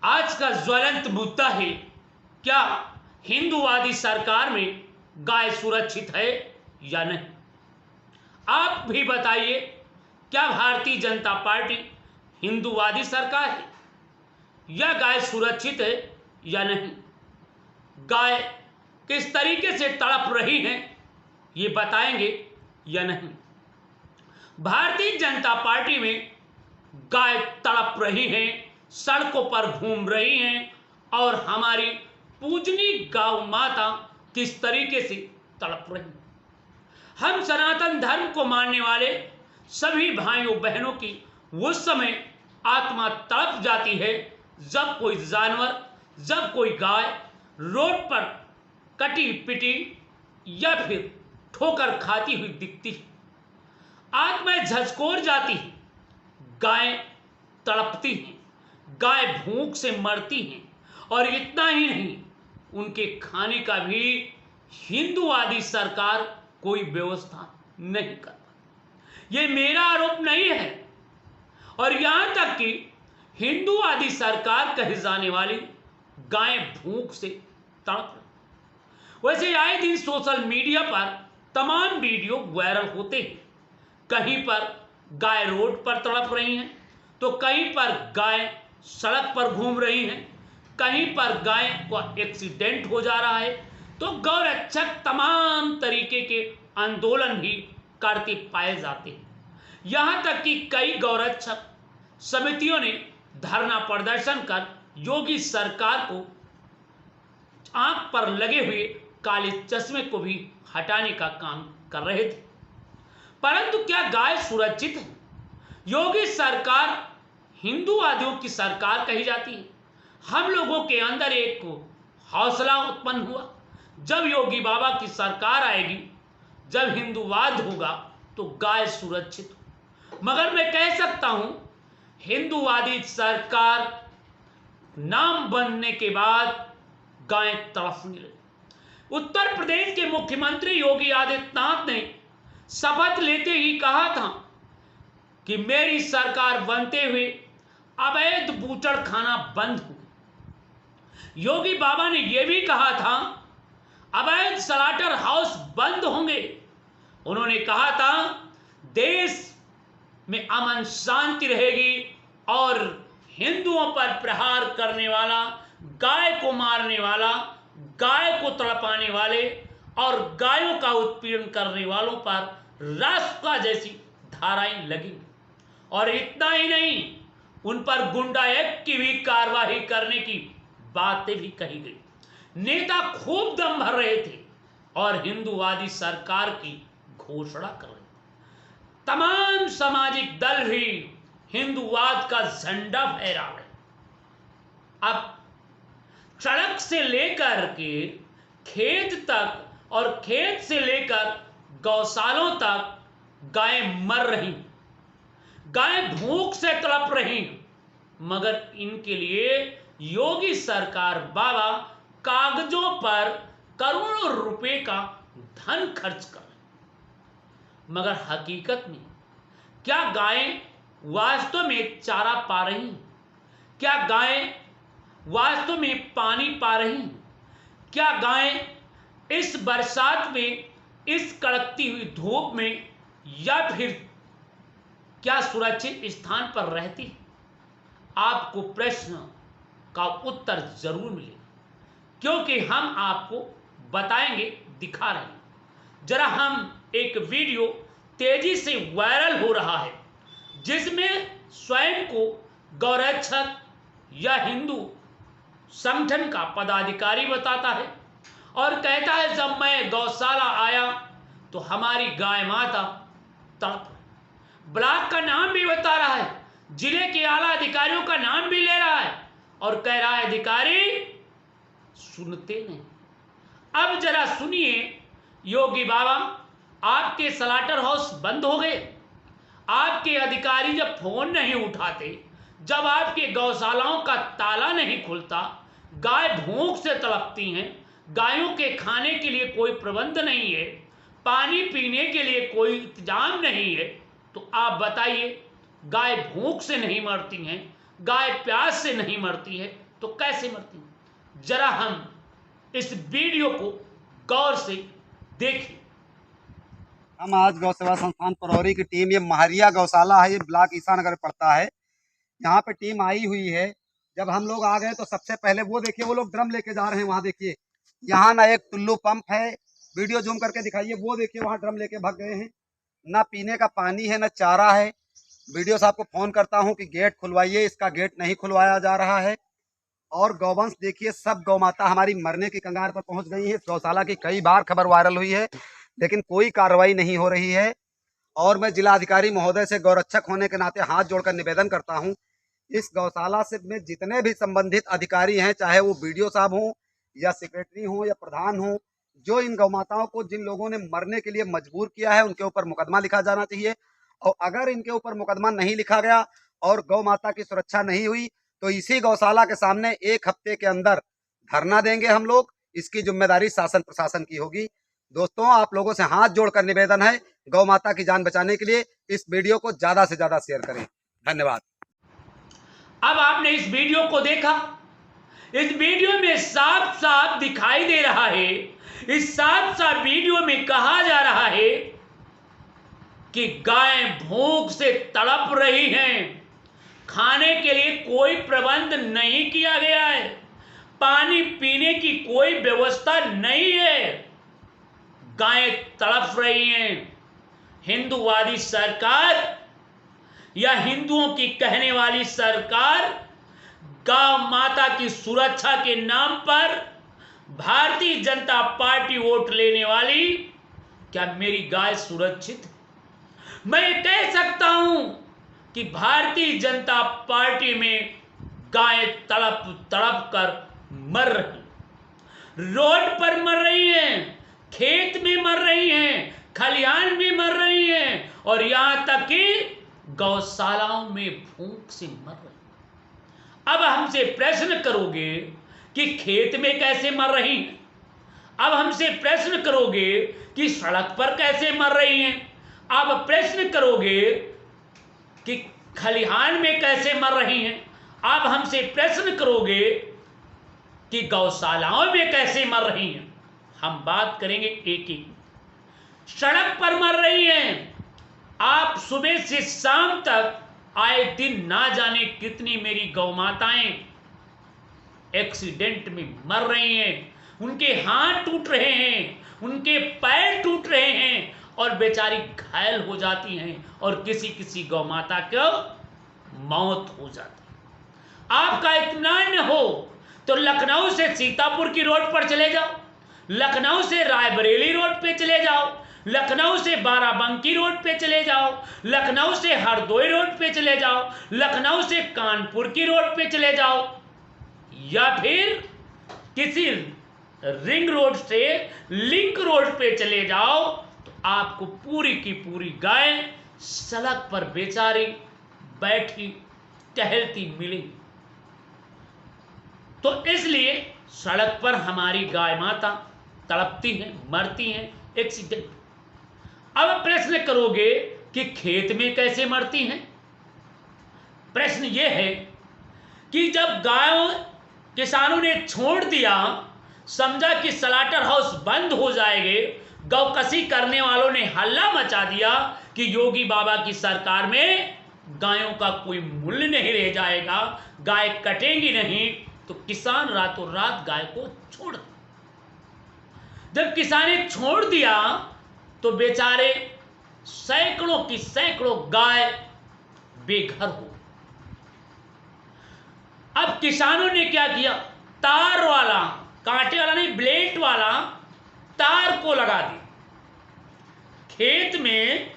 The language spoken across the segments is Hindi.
आज का ज्वलंत मुद्दा है, क्या हिंदूवादी सरकार में गाय सुरक्षित है या नहीं। आप भी बताइए, क्या भारतीय जनता पार्टी हिंदूवादी सरकार है या गाय सुरक्षित है या नहीं। गाय किस तरीके से तड़प रही हैं ये बताएंगे या नहीं। भारतीय जनता पार्टी में गाय तड़प रही हैं, सड़कों पर घूम रही हैं और हमारी पूजनीय गौ माता किस तरीके से तड़प रही। हम सनातन धर्म को मानने वाले सभी भाइयों बहनों की उस समय आत्मा तड़प जाती है जब कोई जानवर, जब कोई गाय रोड पर कटी पिटी या फिर ठोकर खाती हुई दिखती है। आत्माएं झकझोर जाती है, गाय तड़पती हैं, गाय भूख से मरती हैं। और इतना ही नहीं, उनके खाने का भी हिंदूवादी सरकार कोई व्यवस्था नहीं कर पाती। ये मेरा आरोप नहीं है। और यहां तक कि हिंदूवादी सरकार कही जाने वाली गाय भूख से तड़प रही। वैसे आए दिन सोशल मीडिया पर तमाम वीडियो वायरल होते हैं। कहीं पर गाय रोड पर तड़प रही हैं, तो कहीं पर गाय सड़क पर घूम रही हैं, कहीं पर गाय को एक्सीडेंट हो जा रहा है। तो गौरक्षक तमाम तरीके के आंदोलन भी करते पाए जाते हैं। यहां तक कि कई गौरक्षक समितियों ने धरना प्रदर्शन कर योगी सरकार को आंख पर लगे हुए काले चश्मे को भी हटाने का काम कर रहे थे। परंतु क्या गाय सुरक्षित है। योगी सरकार हिंदूवादियों की सरकार कही जाती है। हम लोगों के अंदर एक हौसला उत्पन्न हुआ, जब योगी बाबा की सरकार आएगी, जब हिंदूवाद होगा तो गाय सुरक्षित हो। मगर मैं कह सकता हूं, हिंदूवादी सरकार नाम बनने के बाद गाय तड़पने लगी। उत्तर प्रदेश के मुख्यमंत्री योगी आदित्यनाथ ने शपथ लेते ही कहा था कि मेरी सरकार बनते हुए अवैध बूचड़खाना बंद हो। योगी बाबा ने यह भी कहा था अवैध स्लॉटर हाउस बंद होंगे। उन्होंने कहा था देश में अमन शांति रहेगी और हिंदुओं पर प्रहार करने वाला, गाय को मारने वाला, गाय को तड़पाने वाले और गायों का उत्पीड़न करने वालों पर राष्ट्रपति जैसी धाराएं लगी। और इतना ही नहीं, उन पर गुंडा एक्ट की भी कार्रवाई करने की बातें भी कही गई। नेता खूब दम भर रहे थे और हिंदूवादी सरकार की घोषणा कर रहे थे। तमाम सामाजिक दल भी हिंदूवाद का झंडा फहरा रहे। अब सड़क से लेकर के खेत तक और खेत से लेकर गौशालों तक गाय मर रही, गाय भूख से तड़प रही। मगर इनके लिए योगी सरकार बाबा कागजों पर करोड़ों रुपए का धन खर्च कर रहे। मगर हकीकत में क्या गायें वास्तव में चारा पा रही? क्या गायें वास्तव में पानी पा रही? क्या गायें इस बरसात में, इस कड़कती हुई धूप में या फिर क्या सुरक्षित स्थान पर रहती? आपको प्रश्न का उत्तर जरूर मिलेगा, क्योंकि हम आपको बताएंगे, दिखा रहे हैं। जरा हम एक वीडियो तेजी से वायरल हो रहा है जिसमें स्वयं को गौरक्षक या हिंदू संगठन का पदाधिकारी बताता है और कहता है जब मैं गौशाला आया तो हमारी गाय माता तड़प रही। ब्लॉक का नाम भी बता रहा है, जिले के आला अधिकारियों का नाम भी ले रहा है और कह रहा है अधिकारी सुनते नहीं। अब जरा सुनिए, योगी बाबा आपके स्लॉटर हाउस बंद हो गए, आपके अधिकारी जब फोन नहीं उठाते, जब आपके गौशालाओं का ताला नहीं खुलता, गाय भूख से तड़पती हैं, गायों के खाने के लिए कोई प्रबंध नहीं है, पानी पीने के लिए कोई इंतजाम नहीं है, तो आप बताइए गाय भूख से नहीं मरती हैं, गाय प्यास से नहीं मरती है तो कैसे मरती है? जरा हम इस वीडियो को गौर से देखें। हम आज गौ सेवा संस्थान परौरी की टीम, ये महरिया गौशाला है, ये ब्लॉक ईसानगर में पड़ता है। यहाँ पे टीम आई हुई है। जब हम लोग आ गए तो सबसे पहले वो देखिए, वो लोग ड्रम लेके जा रहे हैं। वहाँ देखिए, यहाँ ना एक टुल्लू पंप है, वीडियो जूम करके दिखाइए। वो देखिए वहाँ ड्रम लेके भाग गए हैं। ना पीने का पानी है, ना चारा है। वीडियो साहब को फोन करता हूँ कि गेट खुलवाइए, इसका गेट नहीं खुलवाया जा रहा है। और गौवंश देखिए, सब गौ माता हमारी मरने की कगार पर पहुंच गई है। इस गौशाला की कई बार खबर वायरल हुई है, लेकिन कोई कार्रवाई नहीं हो रही है। और मैं जिलाधिकारी महोदय से गौरक्षक होने के नाते हाथ जोड़कर निवेदन करता हूं, इस गौशाला से में जितने भी संबंधित अधिकारी हैं, चाहे वो बीडीओ साहब हों या सेक्रेटरी हों या प्रधान हों, जो इन गौ माताओं को, जिन लोगों ने मरने के लिए मजबूर किया है, उनके ऊपर मुकदमा लिखा जाना चाहिए। और अगर इनके ऊपर मुकदमा नहीं लिखा गया और गौ माता की सुरक्षा नहीं हुई, तो इसी गौशाला के सामने 1 हफ्ते के अंदर धरना देंगे हम लोग। इसकी जिम्मेदारी शासन प्रशासन की होगी। दोस्तों, आप लोगों से हाथ जोड़कर निवेदन है, गौ माता की जान बचाने के लिए इस वीडियो को ज्यादा से ज्यादा शेयर करें। धन्यवाद। अब आपने इस वीडियो को देखा। इस वीडियो में साफ साफ दिखाई दे रहा है, इस साफ साफ वीडियो में कहा जा रहा है कि गाय भूख से तड़प रही हैं, खाने के लिए कोई प्रबंध नहीं किया गया है, पानी पीने की कोई व्यवस्था नहीं है, गायें तड़प रही हैं। हिंदूवादी सरकार या हिंदुओं की कहने वाली सरकार गौ माता की सुरक्षा के नाम पर भारतीय जनता पार्टी वोट लेने वाली, क्या मेरी गाय सुरक्षित है? मैं ये कह सकता हूं कि भारतीय जनता पार्टी में गायें तड़प तड़प कर मर रही, रोड पर मर रही हैं, खेत में मर रही हैं, खलिहान में मर रही हैं, और यहां तक कि गौशालाओं में भूख से मर रही। अब हमसे प्रश्न करोगे कि खेत में कैसे मर रही हैं? अब हमसे प्रश्न करोगे कि सड़क पर कैसे मर रही हैं? अब प्रश्न करोगे कि खलिहान में कैसे मर रही हैं? आप हमसे प्रश्न करोगे कि गौशालाओं में कैसे मर रही हैं? हम बात करेंगे एक एक। सड़क पर मर रही हैं। आप सुबह से शाम तक आए दिन ना जाने कितनी मेरी गौ माताएं एक्सीडेंट में मर रही हैं, उनके हाथ टूट रहे हैं, उनके पैर टूट रहे हैं और बेचारी घायल हो जाती हैं, और किसी किसी गौ माता को मौत हो जाती है। आपका इत्मीनान न हो तो लखनऊ से सीतापुर की रोड पर चले जाओ, लखनऊ से रायबरेली रोड पे चले जाओ, लखनऊ से बाराबंकी रोड पे चले जाओ, लखनऊ से हरदोई रोड पे चले जाओ, लखनऊ से कानपुर की रोड पे चले जाओ, या फिर किसी रिंग रोड से लिंक रोड पे चले जाओ, तो आपको पूरी की पूरी गाय सड़क पर बेचारी बैठी टहलती मिलेगी। तो इसलिए सड़क पर हमारी गाय माता तड़पती हैं, मरती हैं, एक्सीडेंट। अब प्रश्न करोगे कि खेत में कैसे मरती हैं? प्रश्न यह है कि जब गायों किसानों ने छोड़ दिया, समझा कि स्लॉटर हाउस बंद हो जाएंगे, गौकसी करने वालों ने हल्ला मचा दिया कि योगी बाबा की सरकार में गायों का कोई मूल्य नहीं रह जाएगा, गाय कटेंगी नहीं, तो किसान रातों रात गाय को छोड़ दिया। जब किसाने छोड़ दिया तो बेचारे सैकड़ों की सैकड़ों गाय बेघर हो। अब किसानों ने क्या किया? तार वाला, कांटे वाला नहीं, ब्लेड वाला तार को लगा दिया खेत में,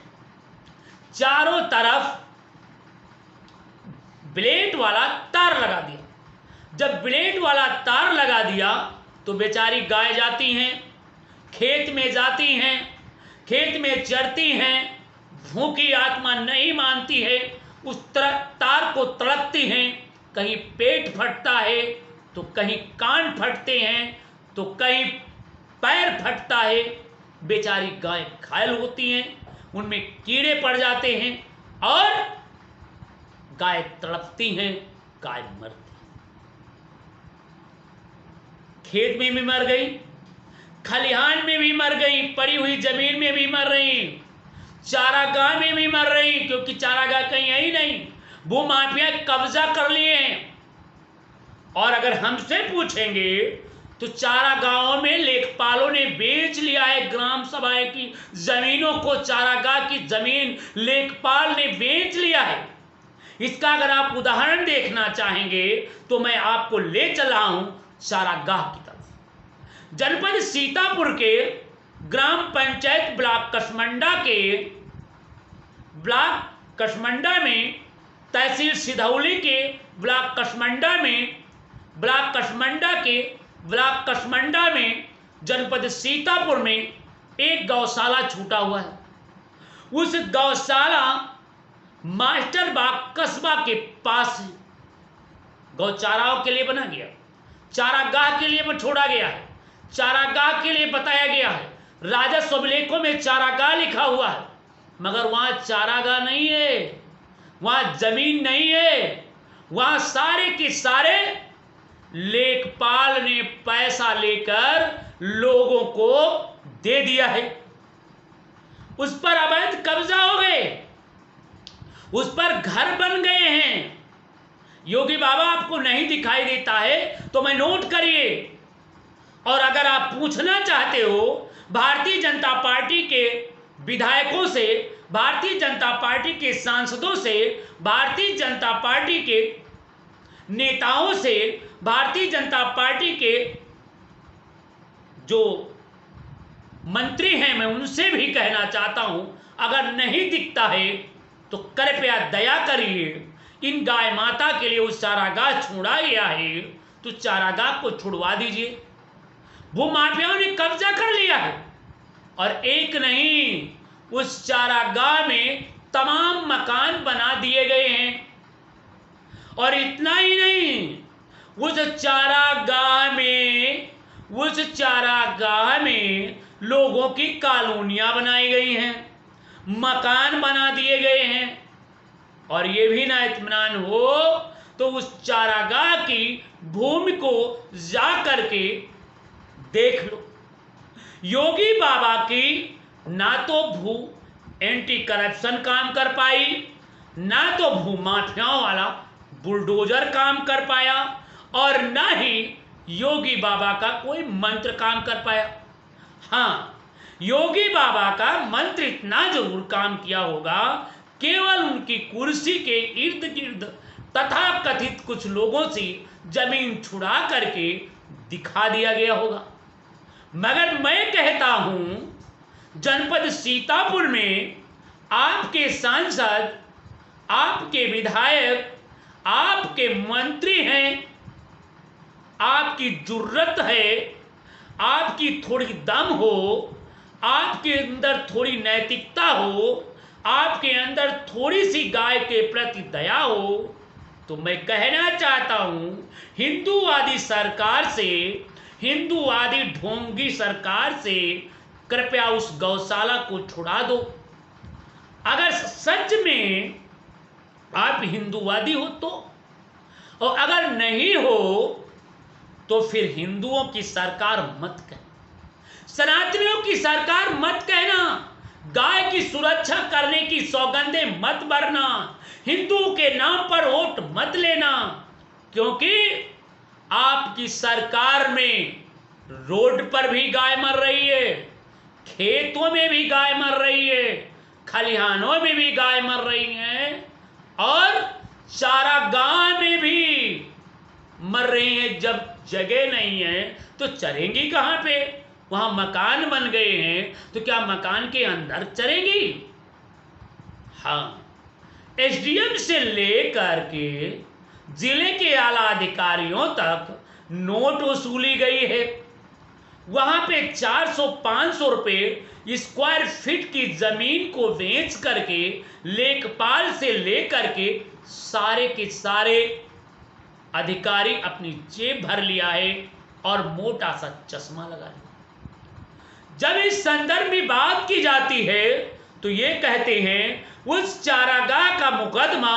चारों तरफ ब्लेड वाला तार लगा दिया। जब ब्लेड वाला तार लगा दिया तो बेचारी गाय जाती हैं, खेत में जाती हैं, खेत में चरती हैं, भूखी आत्मा नहीं मानती है, उस तार को तड़पती हैं, कहीं पेट फटता है तो कहीं कान फटते हैं तो कहीं पैर फटता है, बेचारी गाय घायल होती हैं, उनमें कीड़े पड़ जाते हैं और गाय तड़पती हैं, गाय मरती, खेत में भी मर गई, खलिहान में भी मर गई, पड़ी हुई जमीन में भी मर रही, चारागाह में भी मर रही, क्योंकि चारागाह कहीं है ही नहीं, भूमाफिया कब्जा कर लिए हैं। और अगर हमसे पूछेंगे तो चारागाहों में लेखपालों ने बेच लिया है ग्राम सभाएं की जमीनों को, चारागाह की जमीन लेखपाल ने बेच लिया है। इसका अगर आप उदाहरण देखना चाहेंगे तो मैं आपको ले चला हूं चारागाह की तरफ। जनपद सीतापुर के ग्राम पंचायत ब्लॉक कसमंडा में, तहसील सिधौली के ब्लॉक कसमंडा में जनपद सीतापुर में एक गौशाला छूटा हुआ है। उस गौशाला मास्टर बाग कस्बा के पास है। गौचाराओं के लिए बना गया, चारागाह के लिए छोड़ा गया है, चारागाह के लिए बताया गया है। राजस्व अभिलेखों में चारागाह लिखा हुआ है, मगर वहां चारागाह नहीं है, वहां जमीन नहीं है, वहां सारे के सारे लेखपाल ने पैसा लेकर लोगों को दे दिया है। उस पर अवैध कब्जा हो गए, उस पर घर बन गए हैं। योगी बाबा आपको नहीं दिखाई देता है तो मैं नोट करिए। और अगर आप पूछना चाहते हो भारतीय जनता पार्टी के विधायकों से, भारतीय जनता पार्टी के सांसदों से, भारतीय जनता पार्टी के नेताओं से, भारतीय जनता पार्टी के जो मंत्री हैं, मैं उनसे भी कहना चाहता हूं, अगर नहीं दिखता है तो कृपया दया करिए, इन गाय माता के लिए उस चारागाह छोड़ा गया है तो चारागाह को छुड़वा दीजिए। भूमाफियाओं ने कब्जा कर लिया है, और एक नहीं, उस चारागाह में तमाम मकान बना दिए गए हैं। और इतना ही नहीं, उस चारागाह में लोगों की कॉलोनियां बनाई गई हैं, मकान बना दिए गए हैं। और ये भी ना इत्मीनान हो तो उस चारागाह की भूमि को जा करके देख लो। योगी बाबा की ना तो भू एंटी करप्शन काम कर पाई, ना तो भू माफियाओं वाला बुलडोजर काम कर पाया, और ना ही योगी बाबा का कोई मंत्र काम कर पाया। हाँ, योगी बाबा का मंत्र इतना जरूर काम किया होगा, केवल उनकी कुर्सी के इर्द गिर्द तथा कथित कुछ लोगों से जमीन छुड़ा करके दिखा दिया गया होगा। मगर मैं कहता हूं, जनपद सीतापुर में आपके सांसद, आपके विधायक, आपके मंत्री हैं, आपकी जुर्रत है, आपकी थोड़ी दम हो, आपके अंदर थोड़ी नैतिकता हो, आपके अंदर थोड़ी सी गाय के प्रति दया हो, तो मैं कहना चाहता हूं हिंदूवादी सरकार से, हिंदूवादी ढोंगी सरकार से कृपया उस गौशाला को छुड़ा दो। अगर सच में आप हिंदूवादी हो तो, और अगर नहीं हो तो फिर हिंदुओं की सरकार मत कहना, सनातनियों की सरकार मत कहना, गाय की सुरक्षा करने की सौगंधे मत भरना, हिंदुओं के नाम पर वोट मत लेना, क्योंकि आपकी सरकार में रोड पर भी गाय मर रही है, खेतों में भी गाय मर रही है, खलिहानों में भी गाय मर रही हैं, और चारागाह में भी मर रही हैं। जब जगह नहीं है तो चरेंगी कहां पे? वहां मकान बन गए हैं तो क्या मकान के अंदर चरेंगी? हाँ, एसडीएम से लेकर के जिले के आला अधिकारियों तक नोट वसूली गई है। वहां पे 400-500 रुपए स्क्वायर फीट की जमीन को बेच करके लेखपाल से लेकर के सारे के सारे अधिकारी अपनी जेब भर लिया है और मोटा सा चश्मा लगा लिया। जब इस संदर्भ में बात की जाती है तो ये कहते हैं उस चारागाह का मुकदमा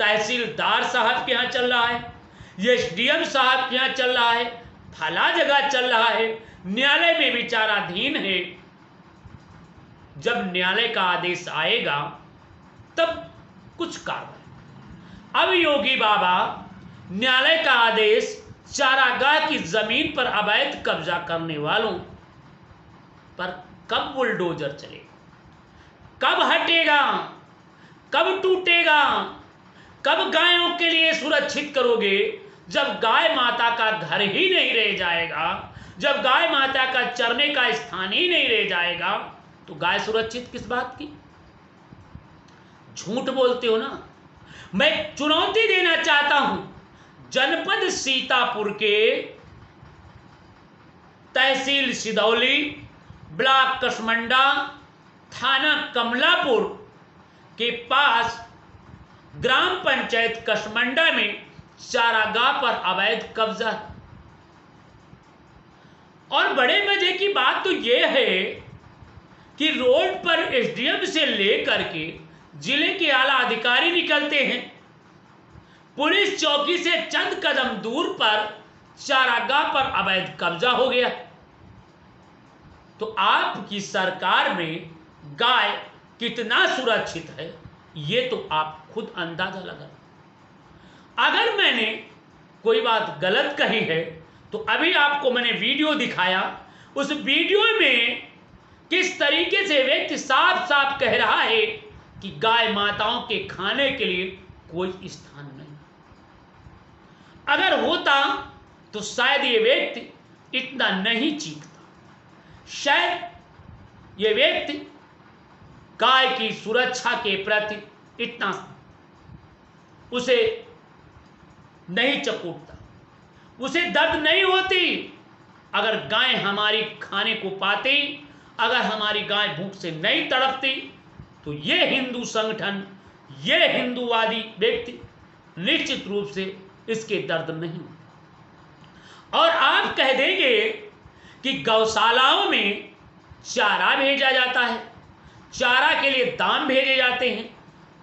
तहसीलदार साहब के यहाँ चल रहा है, एसडीएम साहब के यहाँ चल रहा है, फला जगह चल रहा है, न्यायालय में विचाराधीन है। जब न्यायालय का आदेश आएगा तब कुछ कार्रवाई। अब योगी बाबा न्यायालय का आदेश चारागाह की जमीन पर अवैध कब्जा करने वालों पर कब बुलडोजर चलेगा, कब हटेगा, कब टूटेगा, कब गायों के लिए सुरक्षित करोगे? जब गाय माता का घर ही नहीं रह जाएगा, जब गाय माता का चरने का स्थान ही नहीं रह जाएगा, तो गाय सुरक्षित किस बात की? झूठ बोलते हो ना। मैं चुनौती देना चाहता हूं जनपद सीतापुर के तहसील सिदौली, ब्लॉक कसमंडा, थाना कमलापुर के पास ग्राम पंचायत कसमंडा में चारागाह पर अवैध कब्जा। और बड़े मजे की बात तो यह है कि रोड पर एसडीएम से लेकर के जिले के आला अधिकारी निकलते हैं। पुलिस चौकी से चंद कदम दूर पर चारागाह पर अवैध कब्जा हो गया। तो आपकी सरकार में गाय कितना सुरक्षित है, ये तो आप खुद अंदाजा लगा। अगर मैंने कोई बात गलत कही है तो अभी आपको मैंने वीडियो दिखाया, उस वीडियो में किस तरीके से व्यक्ति साफ साफ कह रहा है कि गाय माताओं के खाने के लिए कोई स्थान नहीं। अगर होता तो शायद ये व्यक्ति इतना नहीं चीखता, शायद ये व्यक्ति गाय की सुरक्षा के प्रति इतना उसे नहीं चकोटता, उसे दर्द नहीं होती। अगर गाय हमारी खाने को पाती, अगर हमारी गाय भूख से नहीं तड़पती, तो ये हिंदू संगठन, ये हिंदूवादी व्यक्ति निश्चित रूप से इसके दर्द नहीं। और आप कह देंगे कि गौशालाओं में चारा भेजा जाता है, चारा के लिए दाम भेजे जाते हैं,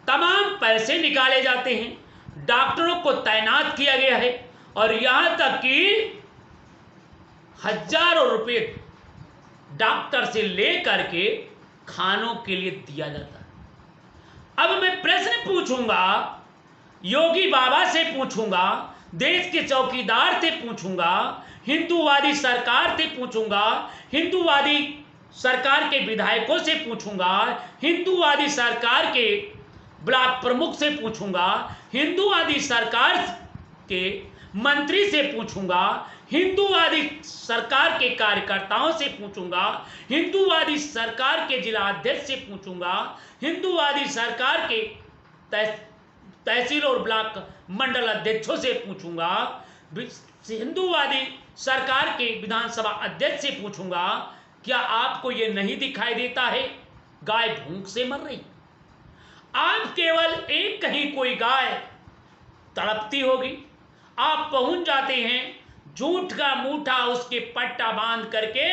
तमाम पैसे निकाले जाते हैं, डॉक्टरों को तैनात किया गया है और यहां तक कि हजारों रुपए डॉक्टर से लेकर के खानों के लिए दिया जाता है। अब मैं प्रश्न पूछूंगा, योगी बाबा से पूछूंगा, देश के चौकीदार से पूछूंगा, हिंदूवादी सरकार से पूछूंगा, हिंदूवादी सरकार के विधायकों से पूछूंगा, हिंदूवादी सरकार के ब्लॉक प्रमुख से पूछूंगा, हिंदूवादी सरकार के मंत्री से पूछूंगा, हिंदूवादी सरकार के कार्यकर्ताओं से पूछूंगा, हिंदूवादी सरकार के जिला अध्यक्ष से पूछूंगा, हिंदूवादी सरकार के तहसील और ब्लॉक मंडल अध्यक्षों से पूछूंगा, हिंदूवादी सरकार के विधानसभा अध्यक्ष से पूछूंगा, क्या आपको यह नहीं दिखाई देता है गाय भूख से मर रही? आप केवल एक कहीं कोई गाय तड़पती होगी, आप पहुंच जाते हैं, झूठ का मूठा उसके पट्टा बांध करके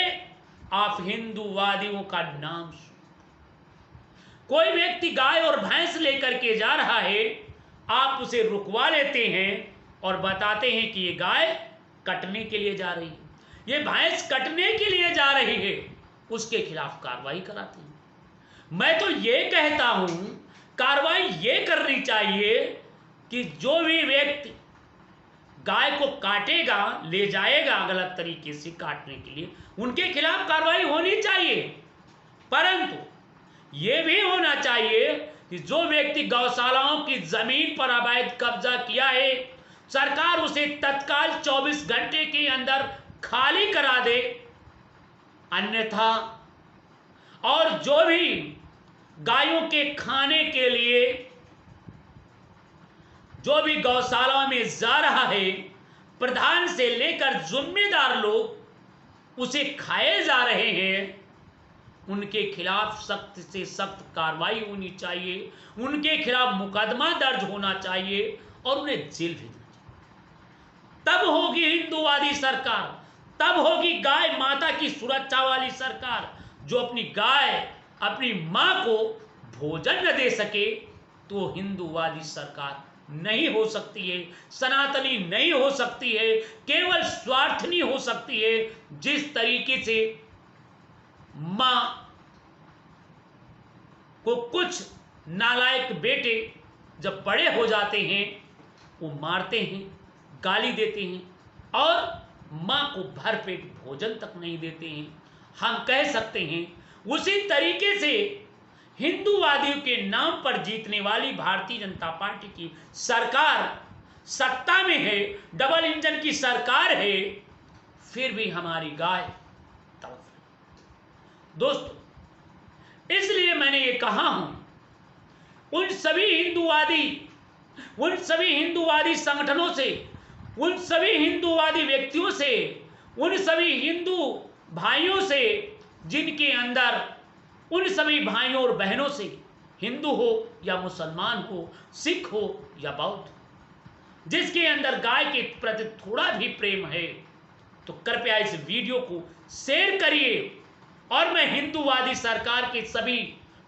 आप हिंदूवादियों का नाम। कोई व्यक्ति गाय और भैंस लेकर के जा रहा है, आप उसे रुकवा लेते हैं और बताते हैं कि ये गाय कटने के लिए जा रही है, ये भैंस कटने के लिए जा रही है, उसके खिलाफ कार्रवाई कराते हैं। मैं तो ये कहता हूं कार्रवाई ये करनी चाहिए कि जो भी व्यक्ति गाय को काटेगा, ले जाएगा गलत तरीके से काटने के लिए, उनके खिलाफ कार्रवाई होनी चाहिए। परंतु ये भी होना चाहिए कि जो व्यक्ति गौशालाओं की जमीन पर अवैध कब्जा किया है, सरकार उसे तत्काल 24 घंटे के अंदर खाली करा दे, अन्यथा और जो भी गायों के खाने के लिए जो भी गौशालाओं में जा रहा है, प्रधान से लेकर जिम्मेदार लोग उसे खाए जा रहे हैं, उनके खिलाफ सख्त से सख्त कार्रवाई होनी चाहिए, उनके खिलाफ मुकदमा दर्ज होना चाहिए और उन्हें जेल भेजना चाहिए। तब होगी हिंदूवादी सरकार, तब होगी गाय माता की सुरक्षा वाली सरकार। जो अपनी गाय, अपनी मां को भोजन न दे सके तो हिंदूवादी सरकार नहीं हो सकती है, सनातनी नहीं हो सकती है, केवल स्वार्थनी हो सकती है। जिस तरीके से मां को कुछ नालायक बेटे जब बड़े हो जाते हैं वो मारते हैं, गाली देते हैं और मां को भरपेट भोजन तक नहीं देते हैं, हम कह सकते हैं उसी तरीके से हिंदूवादियों के नाम पर जीतने वाली भारतीय जनता पार्टी की सरकार सत्ता में है, डबल इंजन की सरकार है, फिर भी हमारी गाय तड़प रही। दोस्तों, इसलिए मैंने ये कहा हूं उन सभी हिंदूवादी संगठनों से, उन सभी हिंदूवादी व्यक्तियों से, उन सभी हिंदू भाइयों से जिनके अंदर, उन सभी भाइयों और बहनों से, हिंदू हो या मुसलमान हो, सिख हो या बौद्ध, जिसके अंदर गाय के प्रति थोड़ा भी प्रेम है, तो कृपया इस वीडियो को शेयर करिए। और मैं हिंदूवादी सरकार के सभी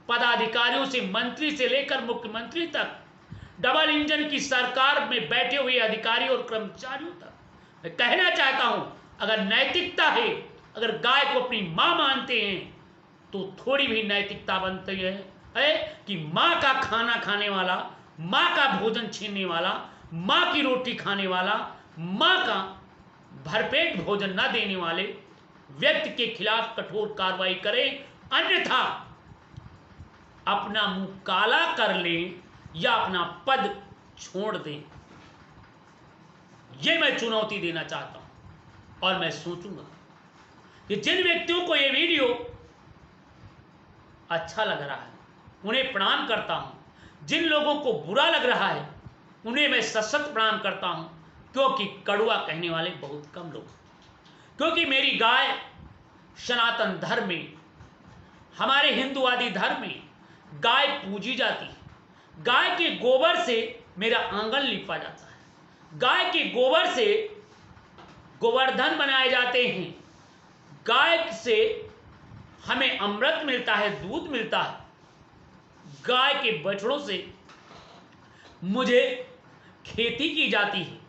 पदाधिकारियों से, मंत्री से लेकर मुख्यमंत्री तक, डबल इंजन की सरकार में बैठे हुए अधिकारी और कर्मचारियों तक मैं कहना चाहता हूं, अगर नैतिकता है, अगर गाय को अपनी मां मानते हैं तो थोड़ी भी नैतिकता बनती है कि मां का खाना खाने वाला, मां का भोजन छीनने वाला, मां की रोटी खाने वाला, मां का भरपेट भोजन न देने वाले व्यक्ति के खिलाफ कठोर कार्रवाई करें, अन्यथा अपना मुंह काला कर लें या अपना पद छोड़ दें। यह मैं चुनौती देना चाहता हूं और मैं सोचूंगा कि जिन व्यक्तियों को यह वीडियो अच्छा लग रहा है उन्हें प्रणाम करता हूं, जिन लोगों को बुरा लग रहा है उन्हें मैं सशक्त प्रणाम करता हूं, क्योंकि कड़वा कहने वाले बहुत कम लोग, क्योंकि मेरी गाय सनातन धर्म में, हमारे हिंदूवादी धर्म में गाय पूजी जाती है। गाय के गोबर से मेरा आंगन लिपा जाता है, गाय के गोबर से गोवर्धन बनाए जाते हैं, गाय से हमें अमृत मिलता है, दूध मिलता है, गाय के बछड़ों से मुझे खेती की जाती है।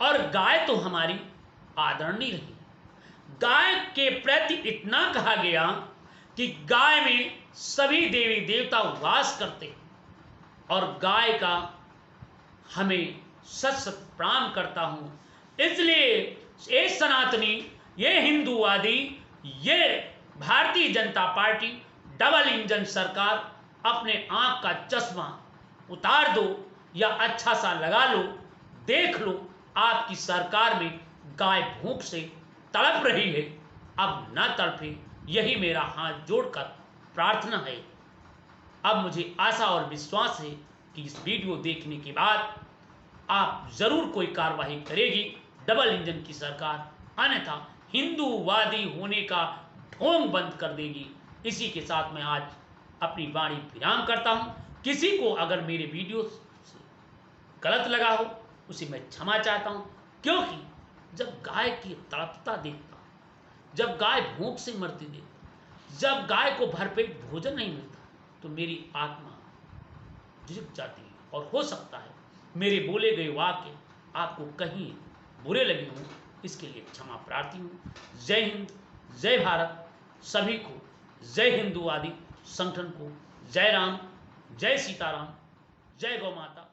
और गाय तो हमारी आदरणीय रही। गाय के प्रति इतना कहा गया कि गाय में सभी देवी देवता वास करते हैं और गाय का हमें सत प्रणाम करता हूं। इसलिए ये सनातनी, ये हिंदूवादी, ये Bharatiya Janata party double engine सरकार अपने आंख का चश्मा उतार दो या अच्छा सा लगा लो, देख लो आपकी सरकार में गाय भूख से तड़प रही है, अब न तड़पे, यही मेरा हाथ जोड़कर प्रार्थना है। अब मुझे आशा और विश्वास है कि इस वीडियो देखने के बाद आप जरूर कोई कार्रवाई करेगी डबल इंजन की सरकार, अन्यथा हिंदूवादी होने का ढोंग बंद कर देगी। इसी के साथ मैं आज अपनी वाणी विराम करता हूं। किसी को अगर मेरे वीडियो से गलत लगा हो उसे मैं क्षमा चाहता हूं, क्योंकि जब गाय की तड़पता देखता, जब गाय भूख से मरती देखता, जब गाय को भरपेट भोजन नहीं मिलता, तो मेरी आत्मा झुक जाती है। और हो सकता है मेरे बोले गए वाक्य आपको कहीं बुरे लगे हों, इसके लिए क्षमा प्रार्थी हूँ। जय हिंद, जय भारत, सभी को जय हिंदूवादी संगठन को जय राम, जय सीताराम, जय गौ माता।